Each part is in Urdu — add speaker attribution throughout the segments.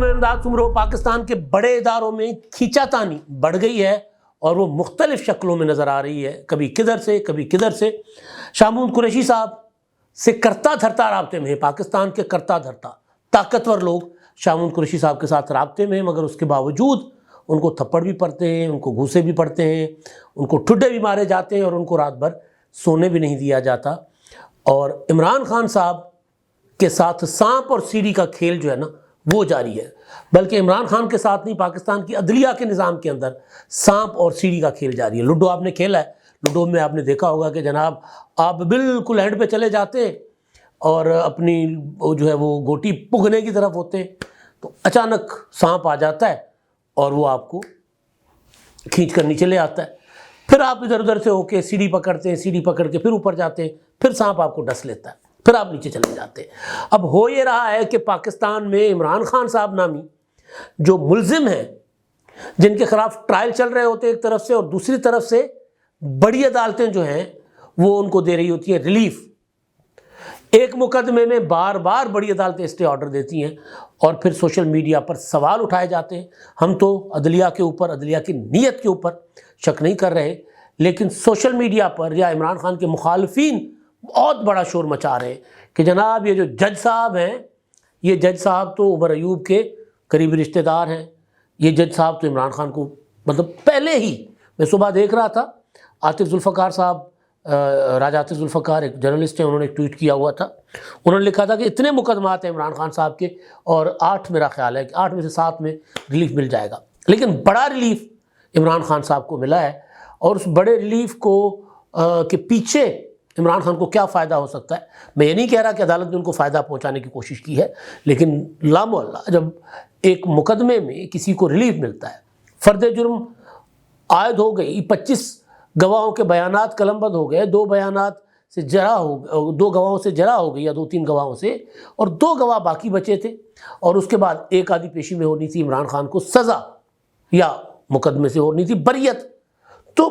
Speaker 1: علیکم امداد سمرو پاکستان کے بڑے اداروں میں کھینچا تانی بڑھ گئی ہے اور وہ مختلف شکلوں میں نظر آ رہی ہے، کبھی کدھر سے کبھی کدھر سے۔ شاہ محمود قریشی صاحب سے کرتا دھرتا رابطے میں ہیں، پاکستان کے کرتا دھرتا طاقتور لوگ شاہ محمود قریشی صاحب کے ساتھ رابطے میں ہیں، مگر اس کے باوجود ان کو تھپڑ بھی پڑتے ہیں، ان کو گھوسے بھی پڑتے ہیں، ان کو ٹھڈے بھی مارے جاتے ہیں اور ان کو رات بھر سونے بھی نہیں دیا جاتا۔ اور عمران خان صاحب کے ساتھ سانپ اور سیڑھی کا کھیل جو ہے نا وہ جاری ہے، بلکہ عمران خان کے ساتھ نہیں، پاکستان کی عدلیہ کے نظام کے اندر سانپ اور سیڑھی کا کھیل جاری ہے۔ لوڈو آپ نے کھیلا ہے، لوڈو میں آپ نے دیکھا ہوگا کہ جناب آپ بالکل اینڈ پہ چلے جاتے ہیں اور اپنی جو ہے وہ گوٹی پگھنے کی طرف ہوتے ہیں تو اچانک سانپ آ جاتا ہے اور وہ آپ کو کھینچ کر نیچے لے آتا ہے، پھر آپ ادھر ادھر سے ہو کے سیڑھی پکڑتے ہیں، سیڑھی پکڑ کے پھر اوپر جاتے ہیں، پھر سانپ آپ کو ڈس لیتا ہے، پھر آپ نیچے چلے جاتے ہیں۔ اب ہو یہ رہا ہے کہ پاکستان میں عمران خان صاحب نامی جو ملزم ہیں، جن کے خلاف ٹرائل چل رہے ہوتے ہیں ایک طرف سے، اور دوسری طرف سے بڑی عدالتیں جو ہیں وہ ان کو دے رہی ہوتی ہیں ریلیف۔ ایک مقدمے میں بار بار بڑی عدالتیں اسٹے آرڈر دیتی ہیں اور پھر سوشل میڈیا پر سوال اٹھائے جاتے ہیں۔ ہم تو عدلیہ کے اوپر، عدلیہ کی نیت کے اوپر شک نہیں کر رہے، لیکن سوشل میڈیا پر یا عمران خان کے مخالفین بہت بڑا شور مچا رہے ہیں کہ جناب یہ جو جج صاحب ہیں، یہ جج صاحب تو عمر ایوب کے قریبی رشتہ دار ہیں، یہ جج صاحب تو عمران خان کو مطلب پہلے ہی، میں صبح دیکھ رہا تھا عاطف ذوالفقار صاحب، راجہ عاطف ذوالفقار ایک جرنلسٹ ہیں، انہوں نے ایک ٹویٹ کیا ہوا تھا، انہوں نے لکھا تھا کہ اتنے مقدمات ہیں عمران خان صاحب کے اور 8 میرا خیال ہے کہ 8 میں سے 7 میں ریلیف مل جائے گا، لیکن بڑا ریلیف عمران خان صاحب کو ملا ہے۔ اور اس بڑے ریلیف کو کے پیچھے عمران خان کو کیا فائدہ ہو سکتا ہے، میں یہ نہیں کہہ رہا کہ عدالت نے ان کو فائدہ پہنچانے کی کوشش کی ہے، لیکن لامحالہ جب ایک مقدمے میں کسی کو ریلیف ملتا ہے، فرد جرم عائد ہو گئی، 25 گواہوں کے بیانات قلم بند ہو گئے، 2 بیانات سے جرح ہو، 2 گواہوں سے جرح ہو گئی یا 2-3 گواہوں سے، اور 2 گواہ باقی بچے تھے، اور اس کے بعد ایک آدھی پیشی میں ہونی تھی عمران خان کو سزا یا مقدمے سے ہونی تھی بریت، تو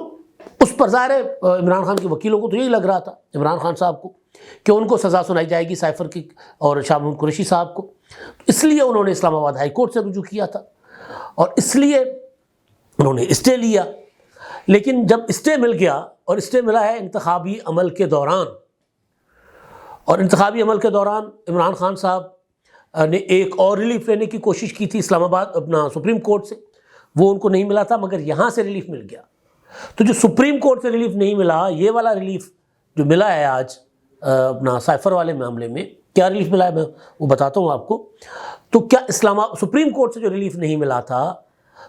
Speaker 1: اس پر ظاہر ہے عمران خان کے وکیلوں کو تو یہی لگ رہا تھا عمران خان صاحب کو کہ ان کو سزا سنائی جائے گی سائفر کی اور شاہ محمود قریشی صاحب کو، اس لیے انہوں نے اسلام آباد ہائی کورٹ سے رجوع کیا تھا اور اس لیے انہوں نے اسٹے لیا۔ لیکن جب اسٹے مل گیا، اور اسٹے ملا ہے انتخابی عمل کے دوران، اور انتخابی عمل کے دوران عمران خان صاحب نے ایک اور ریلیف لینے کی کوشش کی تھی اسلام آباد اپنا سپریم کورٹ سے، وہ ان کو نہیں ملا تھا، مگر یہاں سے ریلیف مل گیا۔ تو جو سپریم کورٹ سے ریلیف نہیں ملا، یہ والا ریلیف جو ملا ہے آج اپنا سائفر والے معاملے میں، کیا ریلیف ملا ہے میں وہ بتاتا ہوں آپ کو۔ تو کیا سپریم کورٹ سے جو ریلیف نہیں ملا تھا،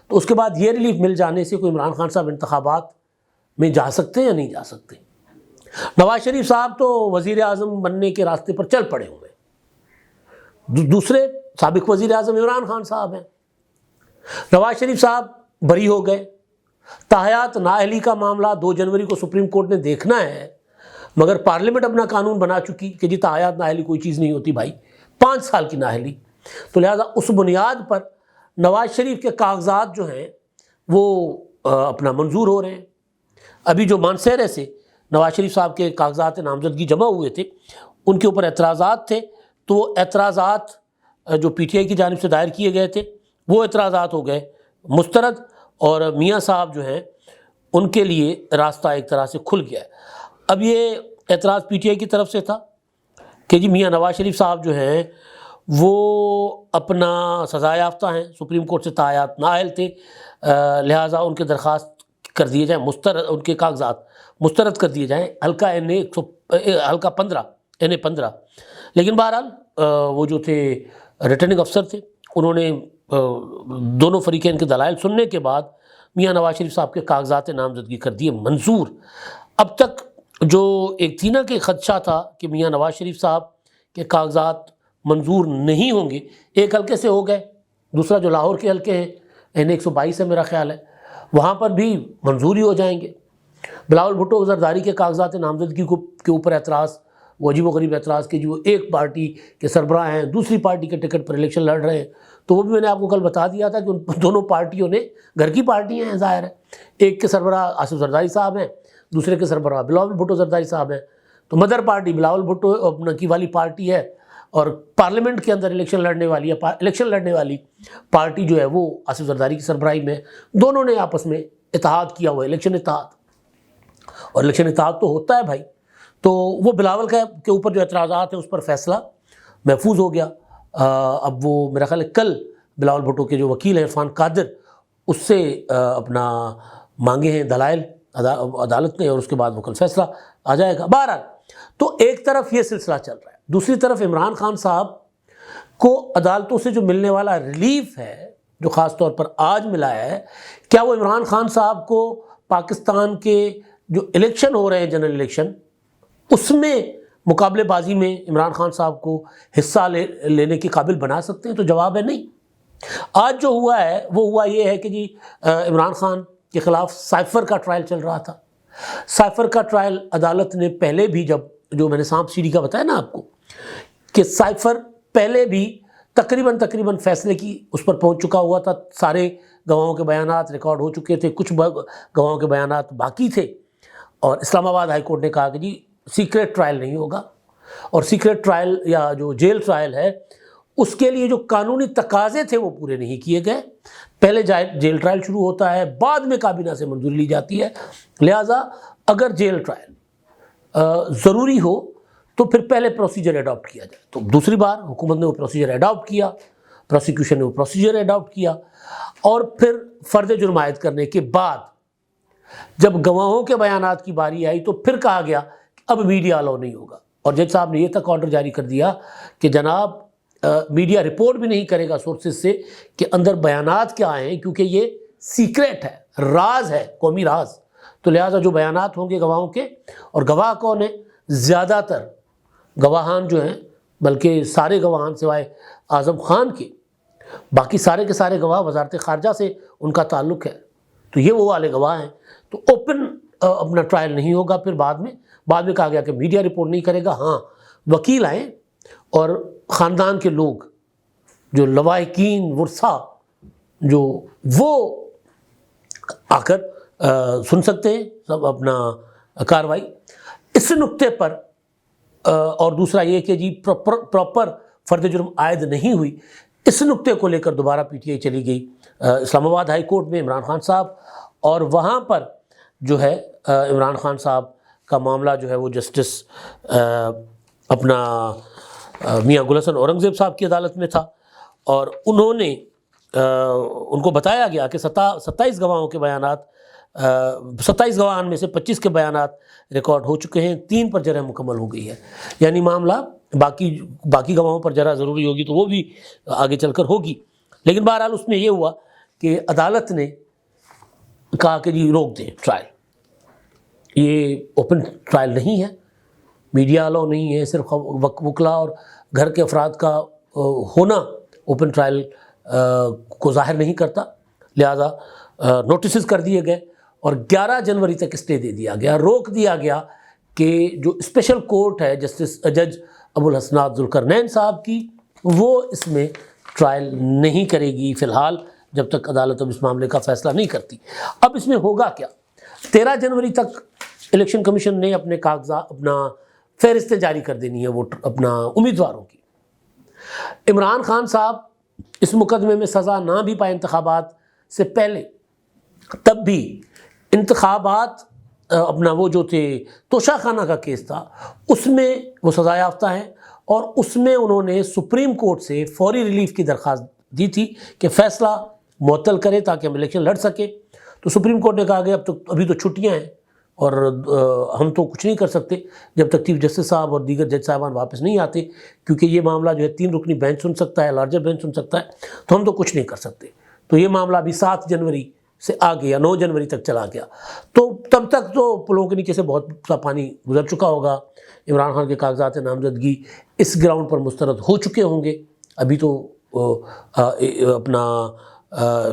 Speaker 1: تو اس کے بعد یہ ریلیف مل جانے سے کوئی عمران خان صاحب انتخابات میں جا سکتے ہیں یا نہیں جا سکتے؟ نواز شریف صاحب تو وزیر اعظم بننے کے راستے پر چل پڑے ہوئے ہیں، دوسرے سابق وزیر اعظم عمران خان صاحب ہیں، نواز شریف صاحب بری ہو گئے، تاحیات نااہلی کا معاملہ 2 جنوری کو سپریم کورٹ نے دیکھنا ہے، مگر پارلیمنٹ اپنا قانون بنا چکی کہ جی تاحیات نااہلی کوئی چیز نہیں ہوتی بھائی، 5 سال کی نااہلی، تو لہٰذا اس بنیاد پر نواز شریف کے کاغذات جو ہیں وہ اپنا منظور ہو رہے ہیں۔ ابھی جو مانسہرے سے نواز شریف صاحب کے کاغذات نامزدگی جمع ہوئے تھے، ان کے اوپر اعتراضات تھے، تو وہ اعتراضات جو پی ٹی آئی کی جانب سے دائر کیے گئے تھے وہ اعتراضات ہو گئے مسترد، اور میاں صاحب جو ہیں ان کے لیے راستہ ایک طرح سے کھل گیا ہے۔ اب یہ اعتراض پی ٹی آئی کی طرف سے تھا کہ جی میاں نواز شریف صاحب جو ہیں وہ اپنا سزا یافتہ ہیں، سپریم کورٹ سے تاحیات نااہل تھے، لہٰذا ان کے درخواست کر دیے جائیں مسترد، ان کے کاغذات مسترد کر دیے جائیں، حلقہ 15 لیکن بہرحال وہ جو تھے ریٹرننگ افسر تھے، انہوں نے دونوں فریقین کے دلائل سننے کے بعد میاں نواز شریف صاحب کے کاغذات نامزدگی کر دیے منظور۔ اب تک جو ایک تھی نا کہ خدشہ تھا کہ میاں نواز شریف صاحب کے کاغذات منظور نہیں ہوں گے، ایک حلقے سے ہو گئے، دوسرا جو لاہور کے حلقے ہیں N 122 ہے میرا خیال ہے، وہاں پر بھی منظوری ہو جائیں گے۔ بلاول بھٹو زرداری کے کاغذات نامزدگی کے اوپر اعتراض، وہ عجیب و غریب اعتراض کہ جو ایک پارٹی کے سربراہ ہیں دوسری پارٹی کے ٹکٹ پر الیکشن لڑ رہے ہیں، تو وہ بھی میں نے آپ کو کل بتا دیا تھا کہ ان دونوں پارٹیوں نے گھر کی پارٹیاں ہیں، ظاہر ہے، ایک کے سربراہ آصف زرداری صاحب ہیں، دوسرے کے سربراہ بلاول بھٹو زرداری صاحب ہیں، تو مدر پارٹی بلاول بھٹو اپنا کی والی پارٹی ہے، اور پارلیمنٹ کے اندر الیکشن لڑنے والی پارٹی جو ہے وہ آصف زرداری کی سربراہی میں، دونوں نے آپس میں اتحاد کیا ہوا ہے، الیکشن اتحاد. اور الیکشن اتحاد تو ہوتا ہے بھائی. تو وہ بلاول کے اوپر جو اعتراضات ہیں اس پر فیصلہ محفوظ ہو گیا. اب وہ میرا خیال ہے کل بلاول بھٹو کے جو وکیل ہیں عرفان قادر، اس سے اپنا مانگے ہیں دلائل عدالت نے، اور اس کے بعد وہ کل فیصلہ آ جائے گا. بہرحال تو ایک طرف یہ سلسلہ چل رہا ہے، دوسری طرف عمران خان صاحب کو عدالتوں سے جو ملنے والا ریلیف ہے، جو خاص طور پر آج ملا ہے، کیا وہ عمران خان صاحب کو پاکستان کے جو الیکشن ہو رہے ہیں، جنرل الیکشن، اس میں مقابلے بازی میں عمران خان صاحب کو حصہ لینے کے قابل بنا سکتے ہیں؟ تو جواب ہے نہیں. آج جو ہوا ہے وہ ہوا یہ ہے کہ جی عمران خان کے خلاف سائفر کا ٹرائل چل رہا تھا. سائفر کا ٹرائل عدالت نے پہلے بھی، جو میں نے سانپ سیڑھی کا بتایا نا آپ کو، کہ سائفر پہلے بھی تقریباً فیصلے کی اس پر پہنچ چکا ہوا تھا. سارے گواہوں کے بیانات ریکارڈ ہو چکے تھے، کچھ گواہوں کے بیانات باقی تھے، اور اسلام آباد ہائی کورٹ نے کہا کہ جی سیکریٹ ٹرائل نہیں ہوگا. اور سیکریٹ ٹرائل یا جو جیل ٹرائل ہے، اس کے لیے جو قانونی تقاضے تھے وہ پورے نہیں کیے گئے. پہلے جیل ٹرائل شروع ہوتا ہے، بعد میں کابینہ سے منظوری لی جاتی ہے. لہٰذا اگر جیل ٹرائل ضروری ہو تو پھر پہلے پروسیجر اڈاپٹ کیا جائے. تو دوسری بار حکومت نے وہ پروسیجر اڈاپٹ کیا، پروسیکیوشن نے وہ پروسیجر اڈاپٹ کیا، اور پھر فرد جرم عائد کرنے کے بعد جب گواہوں کے بیانات کی باری آئی تو پھر کہا گیا کہ اب میڈیا الاؤ نہیں ہوگا. اور جج صاحب نے یہ تک آرڈر جاری کر دیا کہ جناب میڈیا رپورٹ بھی نہیں کرے گا سورسز سے کہ اندر بیانات کیا آئے ہیں، کیونکہ یہ سیکریٹ ہے، راز ہے، قومی راز. تو لہٰذا جو بیانات ہوں گے گواہوں کے، اور گواہ کون ہیں؟ زیادہ تر گواہان جو ہیں، بلکہ سارے گواہان سوائے اعظم خان کے، باقی سارے کے سارے گواہ وزارت خارجہ سے ان کا تعلق ہے. تو یہ وہ والے گواہ ہیں. تو اوپن اپنا ٹرائل نہیں ہوگا. پھر بعد میں کہا گیا کہ میڈیا رپورٹ نہیں کرے گا. ہاں، وکیل آئیں اور خاندان کے لوگ جو لواحقین ورثاء جو وہ آ کر سن سکتے ہیں سب اپنا کاروائی. اس نقطے پر اور دوسرا یہ کہ جی پراپر فرد جرم عائد نہیں ہوئی، اس نقطے کو لے کر دوبارہ پی ٹی آئی چلی گئی اسلام آباد ہائی کورٹ میں عمران خان صاحب، اور وہاں پر جو ہے عمران خان صاحب کا معاملہ جو ہے وہ جسٹس اپنا میاں گل حسن اورنگزیب صاحب کی عدالت میں تھا. اور انہوں نے ان کو بتایا گیا کہ 27 گواہوں کے بیانات، 27 گواہان میں سے 25 کے بیانات ریکارڈ ہو چکے ہیں، 3 پر جرح مکمل ہو گئی ہے. یعنی معاملہ باقی گواہوں پر جرح ضروری ہوگی تو وہ بھی آگے چل کر ہوگی. لیکن بہرحال اس میں یہ ہوا کہ عدالت نے کہا کہ جی روک دیں ٹرائل. یہ اوپن ٹرائل نہیں ہے، میڈیا الاؤ نہیں ہے، صرف وکلاء اور گھر کے افراد کا ہونا اوپن ٹرائل کو ظاہر نہیں کرتا. لہذا نوٹسز کر دیے گئے اور 11 جنوری تک اسٹے دے دیا گیا، روک دیا گیا کہ جو اسپیشل کورٹ ہے جج ابو الحسنات ذوالقرنین صاحب کی، وہ اس میں ٹرائل نہیں کرے گی فی الحال، جب تک عدالت اب اس معاملے کا فیصلہ نہیں کرتی. اب اس میں ہوگا کیا؟ 13 جنوری تک الیکشن کمیشن نے اپنے کاغذات، اپنا فہرستیں جاری کر دینی ہے وہ اپنا امیدواروں کی. عمران خان صاحب اس مقدمے میں سزا نہ بھی پائے انتخابات سے پہلے، تب بھی انتخابات اپنا وہ جو تھے توشہ خانہ کا کیس تھا، اس میں وہ سزا یافتہ ہیں، اور اس میں انہوں نے سپریم کورٹ سے فوری ریلیف کی درخواست دی تھی کہ فیصلہ معطل کرے تاکہ ہم الیکشن لڑ سکیں. تو سپریم کورٹ نے کہا کہ ابھی تو چھٹیاں ہیں اور ہم تو کچھ نہیں کر سکتے جب تک چیف جسٹس صاحب اور دیگر جج صاحبان واپس نہیں آتے، کیونکہ یہ معاملہ جو ہے 3 رکنی بینچ سن سکتا ہے، لارجر بینچ سن سکتا ہے، تو ہم تو کچھ نہیں کر سکتے. تو یہ معاملہ ابھی 7 جنوری سے آگے یا 9 جنوری تک چلا گیا. تو تب تک تو پلوں کے نیچے سے بہت سا پانی گزر چکا ہوگا. عمران خان کے کاغذات نامزدگی اس گراؤنڈ پر مسترد ہو چکے ہوں گے. ابھی تو اپنا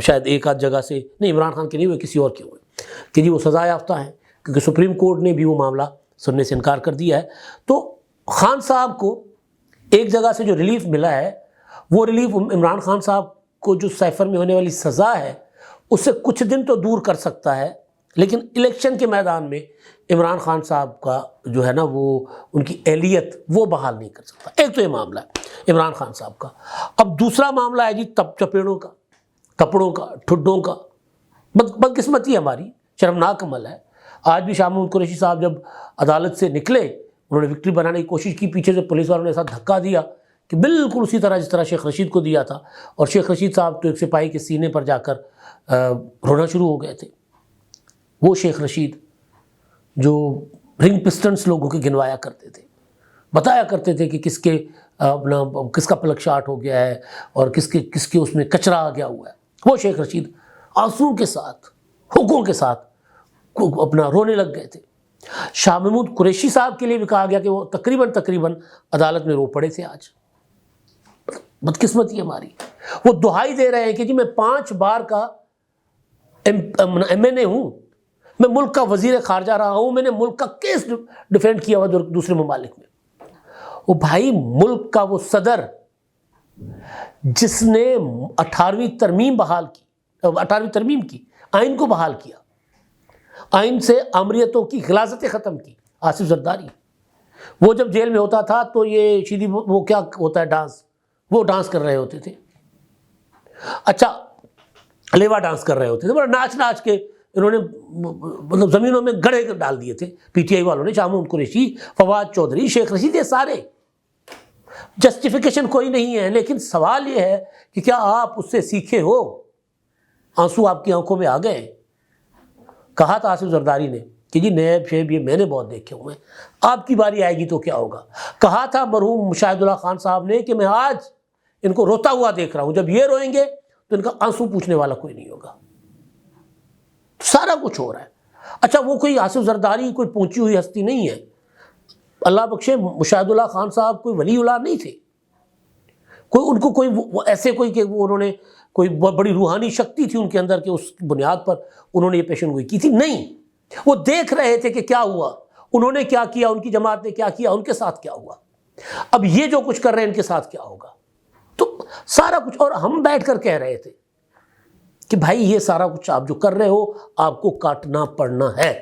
Speaker 1: شاید ایک آدھ جگہ سے نہیں، عمران خان کے نہیں ہوئے، کسی اور کے ہوئے کہ جی وہ سزا یافتہ ہیں، کیونکہ سپریم کورٹ نے بھی وہ معاملہ سننے سے انکار کر دیا ہے. تو خان صاحب کو ایک جگہ سے جو ریلیف ملا ہے، وہ ریلیف عمران خان صاحب کو جو سائفر میں ہونے والی سزا ہے اس سے کچھ دن تو دور کر سکتا ہے، لیکن الیکشن کے میدان میں عمران خان صاحب کا جو ہے نا وہ ان کی اہلیت وہ بحال نہیں کر سکتا. ایک تو یہ معاملہ ہے عمران خان صاحب کا. اب دوسرا معاملہ ہے جی چپیڑوں کا، کپڑوں کا، ٹھڈوں کا. بدقسمتی ہماری، شرمناک عمل ہے. آج بھی شاہ محمود قریشی صاحب جب عدالت سے نکلے، انہوں نے وکٹری بنانے کی کوشش کی، پیچھے سے پولیس والوں نے ایسا دھکا دیا کہ بالکل اسی طرح جس طرح شیخ رشید کو دیا تھا. اور شیخ رشید صاحب تو ایک سپاہی کے سینے پر جا کر رونا شروع ہو گئے تھے. وہ شیخ رشید جو رنگ پسٹنس لوگوں کے گنوایا کرتے تھے، بتایا کرتے تھے کہ کس کا پلک شارٹ ہو گیا ہے اور کس کے اس میں کچرا آ گیا ہوا ہے، وہ شیخ رشید آنسوؤں کے ساتھ، حقوں کے ساتھ اپنا رونے لگ گئے تھے. شاہ محمود قریشی صاحب کے لیے بھی کہا گیا کہ وہ تقریباً عدالت میں رو پڑے تھے. آج بدقسمتی ہماری. وہ دہائی دے رہے ہیں کہ جی میں 5 بار کا MNA ہوں، میں ملک کا وزیر خارجہ رہا ہوں، میں نے ملک کا کیس ڈیفینڈ کیا ہوا دوسرے ممالک میں. وہ بھائی ملک کا وہ صدر جس نے 18ویں ترمیم کی، آئین کو بحال کیا، آئین سے آمریتوں کی غلاظتیں ختم کی، آصف زرداری. وہ جب جیل میں ہوتا تھا تو یہ شیدی وہ کیا ہوتا ہے ڈانس، وہ ڈانس کر رہے ہوتے تھے. اچھا لیوا ڈانس کر رہے ہوتے تھے، ناچ ناچ کے انہوں نے مطلب زمینوں میں گڑھے ڈال دیے تھے PTI والوں نے. شاہ محمود قریشی، فواد چودھری، شیخ رشید، یہ سارے. جسٹیفیکیشن کوئی نہیں ہے، لیکن سوال یہ ہے کہ کیا آپ اس سے سیکھے ہو؟ آنسو آپ کی آنکھوں میں آ گئے. کہا تھا آصف زرداری نے کہ جی نیب شیب یہ میں نے بہت دیکھے ہوئے ہیں، آپ کی باری آئے گی تو کیا ہوگا. کہا تھا مرحوم مشاہد اللہ خان صاحب نے کہ میں آج ان کو روتا ہوا دیکھ رہا ہوں، جب یہ روئیں گے تو ان کا آنسو پوچھنے والا کوئی نہیں ہوگا. سارا کچھ ہو رہا ہے. اچھا وہ کوئی آصف زرداری کوئی پہنچی ہوئی ہستی نہیں ہے. اللہ بخشے مشاہد اللہ خان صاحب کوئی ولی اللہ نہیں تھے، ان کو کوئی ایسے کوئی کہ انہوں نے کوئی بڑی روحانی شکتی تھی ان کے اندر کہ اس بنیاد پر انہوں نے یہ پیشن گوئی کی تھی. نہیں، وہ دیکھ رہے تھے کہ کیا ہوا، انہوں نے کیا کیا، ان کی جماعت نے کیا کیا، ان کے ساتھ کیا ہوا. اب یہ جو کچھ کر رہے ہیں ان کے ساتھ کیا ہوگا. تو سارا کچھ. اور ہم بیٹھ کر کہہ رہے تھے کہ بھائی یہ سارا کچھ آپ جو کر رہے ہو آپ کو کاٹنا پڑنا ہے.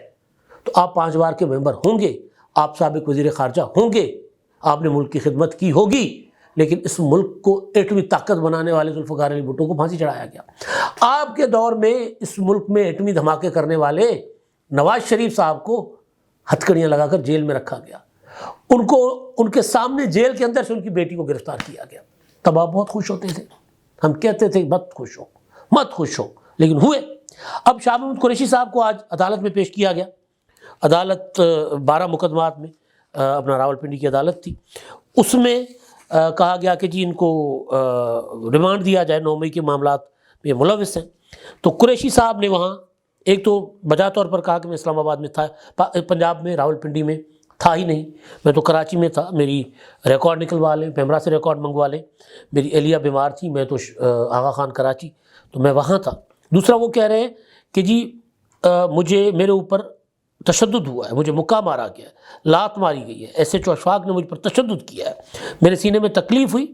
Speaker 1: تو آپ 5 بار کے ممبر ہوں گے، آپ سابق وزیر خارجہ ہوں گے، آپ نے ملک کی خدمت کی ہوگی، لیکن اس ملک کو ایٹمی طاقت بنانے والے ذوالفقار علی بھٹو کو پھانسی چڑھایا گیا. آپ کے دور میں اس ملک میں ایٹمی دھماکے کرنے والے نواز شریف صاحب کو ہتھکڑیاں لگا کر جیل میں رکھا گیا. ان کے سامنے جیل کے اندر سے ان کی بیٹی کو گرفتار کیا گیا. تب آپ بہت خوش ہوتے تھے، ہم کہتے تھے مت خوش ہو، لیکن ہوئے. اب شاہ محمود قریشی صاحب کو آج عدالت میں پیش کیا گیا. عدالت 12 مقدمات میں اپنا راولپنڈی کی عدالت تھی. اس میں کہا گیا کہ جی ان کو ریمانڈ دیا جائے، 9 مئی کے معاملات میں ملوث ہیں. تو قریشی صاحب نے وہاں ایک تو بجا طور پر کہا کہ میں اسلام آباد میں تھا، پنجاب میں راولپنڈی میں تھا ہی نہیں، میں تو کراچی میں تھا، میری ریکارڈ نکلوا لیں، پیمرا سے ریکارڈ منگوا لیں، میری اہلیہ بیمار تھی، میں تو آغا خان کراچی، تو میں وہاں تھا. دوسرا وہ کہہ رہے ہیں کہ جی میرے اوپر تشدد ہوا ہے، مجھے مکہ مارا گیا ہے، لات ماری گئی ہے، SHO اشفاق نے مجھ پر تشدد کیا ہے، میرے سینے میں تکلیف ہوئی،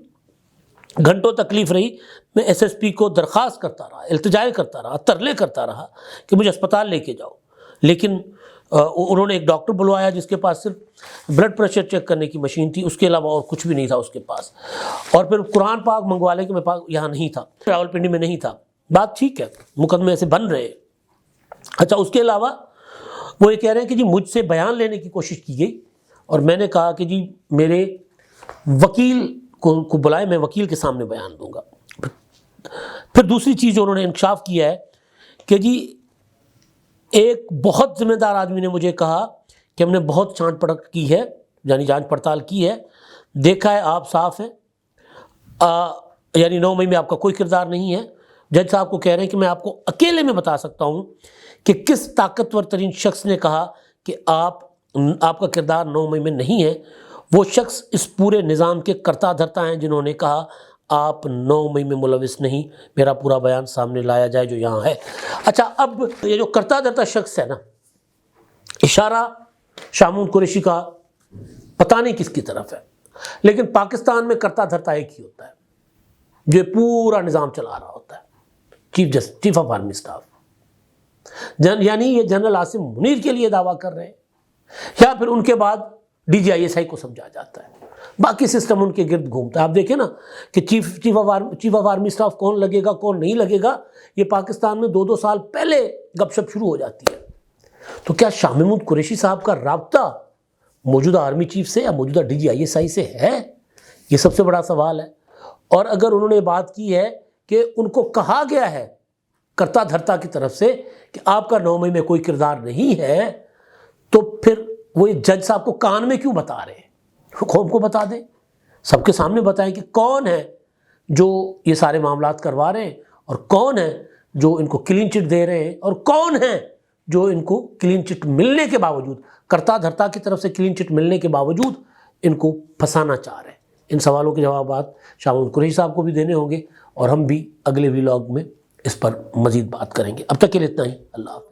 Speaker 1: گھنٹوں تکلیف رہی، میں SSP کو درخواست کرتا رہا، التجائے کرتا رہا، ترلے کرتا رہا کہ مجھے اسپتال لے کے جاؤ. لیکن انہوں نے ایک ڈاکٹر بلوایا جس کے پاس صرف بلڈ پریشر چیک کرنے کی مشین تھی، اس کے علاوہ اور کچھ بھی نہیں تھا اس کے پاس. اور پھر قرآن پاک منگوا لے کہ میں یہاں نہیں تھا، راولپنڈی میں نہیں تھا. بات ٹھیک ہے، مقدمے ایسے بن رہے. اچھا اس کے علاوہ وہ یہ کہہ رہے ہیں کہ جی مجھ سے بیان لینے کی کوشش کی گئی اور میں نے کہا کہ جی میرے وکیل کو بلائے، میں وکیل کے سامنے بیان دوں گا. پھر دوسری چیز جو انہوں نے انکشاف کیا ہے کہ جی ایک بہت ذمہ دار آدمی نے مجھے کہا کہ ہم نے بہت چھانٹ پڑک کی ہے، یعنی جانچ پڑتال کی ہے، دیکھا ہے آپ صاف ہیں، یعنی 9 مئی میں آپ کا کوئی کردار نہیں ہے. جج صاحب کو کہہ رہے ہیں کہ میں آپ کو اکیلے میں بتا سکتا ہوں کہ کس طاقتور ترین شخص نے کہا کہ آپ کا کردار 9 مئی میں نہیں ہے. وہ شخص اس پورے نظام کے کرتا دھرتا ہیں جنہوں نے کہا آپ 9 مئی میں ملوث نہیں. میرا پورا بیان سامنے لایا جائے جو یہاں ہے. اچھا اب یہ جو کرتا دھرتا شخص ہے نا، اشارہ شاہ محمود قریشی کا پتہ نہیں کس کی طرف ہے، لیکن پاکستان میں کرتا دھرتا ایک ہی ہوتا ہے جو پورا نظام چلا رہا ہوتا ہے، چیف آف آرمی اسٹاف. یعنی یہ جنرل عاصم منیر کے لیے دعویٰ کر رہے ہیں، یا پھر ان کے بعد DGISI کو سمجھا جاتا ہے، باقی سسٹم ان کے گرد گھومتا ہے۔ آپ دیکھیں نا کہ چیف آف آرمی اسٹاف کون لگے گا کون نہیں لگے گا، یہ پاکستان میں 2 سال پہلے گپ شپ شروع ہو جاتی ہے۔ تو کیا شاہ محمود قریشی صاحب کا رابطہ موجودہ آرمی چیف سے یا موجودہ DGISI سے ہے؟ یہ سب سے بڑا سوال ہے۔ اور اگر انہوں نے بات کی ہے کہ ان کو کہا گیا ہے کرتا دھرتا کی طرف سے کہ آپ کا 9 مئی میں کوئی کردار نہیں ہے، تو پھر وہ جج صاحب کو کان میں کیوں بتا رہے ہیں؟ قوم کو بتا دیں، سب کے سامنے بتائیں کہ کون ہے جو یہ سارے معاملات کروا رہے ہیں، اور کون ہے جو ان کو کلین چٹ دے رہے ہیں، اور کون ہے جو ان کو کلین چٹ ملنے کے باوجود، کرتا دھرتا کی طرف سے کلین چٹ ملنے کے باوجود ان کو پھنسانا چاہ رہے ہیں۔ ان سوالوں کے جوابات شاہ محمود قریشی صاحب کو بھی دینے ہوں گے، اور ہم بھی اگلے ولاگ میں اس پر مزید بات کریں گے۔ اب تک کے لیے اتنا ہی، اللہ حافظ۔